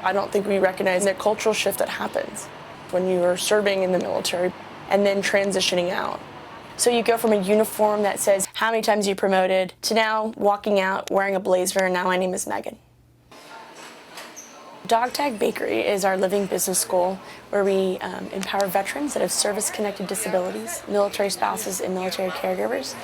I don't think we recognize the cultural shift that happens when you are serving in the military and then transitioning out. So you go from a uniform that says how many times you promoted to now walking out wearing a blazer and now my name is Megan. Dog Tag Bakery is our living business school where we empower veterans that have service-connected disabilities, military spouses, and military caregivers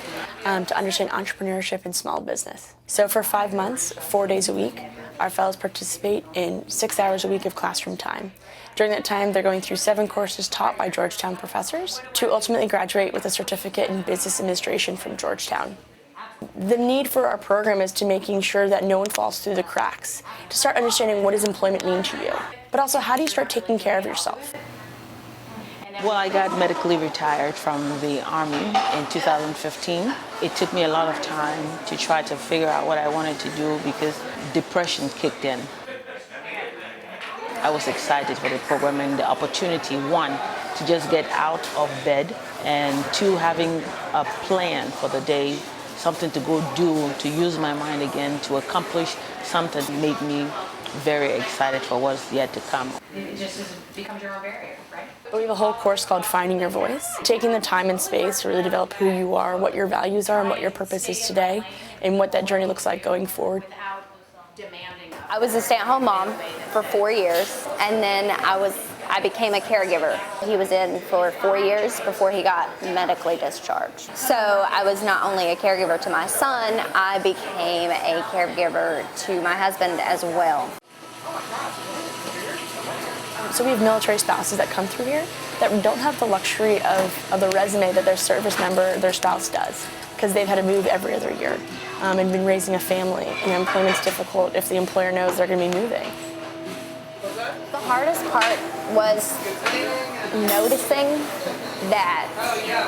to understand entrepreneurship and small business. So for 5 months, 4 days a week, our fellows participate in 6 hours a week of classroom time. During that time, they're going through 7 courses taught by Georgetown professors to ultimately graduate with a certificate in business administration from Georgetown. The need for our program is to making sure that no one falls through the cracks, to start understanding what does employment mean to you, but also how do you start taking care of yourself? Well, I got medically retired from the Army in 2015. It took me a lot of time to try to figure out what I wanted to do because depression kicked in. I was excited for the program and the opportunity, one, to just get out of bed, and two, having a plan for the day, something to go do, to use my mind again, to accomplish something made me very excited for what's yet to come. It just becomes your own barrier, right? We have a whole course called Finding Your Voice, taking the time and space to really develop who you are, what your values are, and what your purpose is today, and what that journey looks like going forward. I was a stay-at-home mom for 4 years, and then I became a caregiver. He was in for 4 years before he got medically discharged. So I was not only a caregiver to my son, I became a caregiver to my husband as well. So we have military spouses that come through here that don't have the luxury of the resume that their service member, their spouse does, because they've had to move every other year and been raising a family. And employment's difficult if the employer knows they're going to be moving. The hardest part was noticing that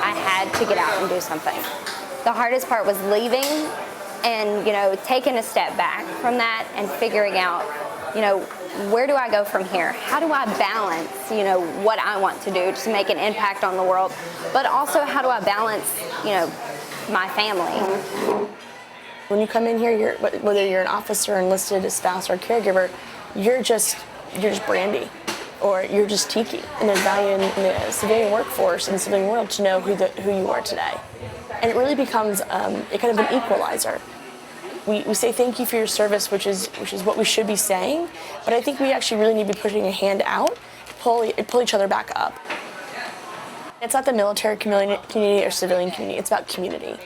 I had to get out and do something. The hardest part was leaving and, taking a step back from that and figuring out, where do I go from here? How do I balance, what I want to do to make an impact on the world, but also how do I balance, my family? When you come in here, whether you're an officer, enlisted, a spouse, or a caregiver, you're just Brandy, or you're just Tiki. And there's value in the civilian workforce and the civilian world to know who you are today. And it really becomes kind of an equalizer. We say thank you for your service, which is what we should be saying, but I think we actually really need to be putting a hand out to pull each other back up. It's not the military community or civilian community, it's about community.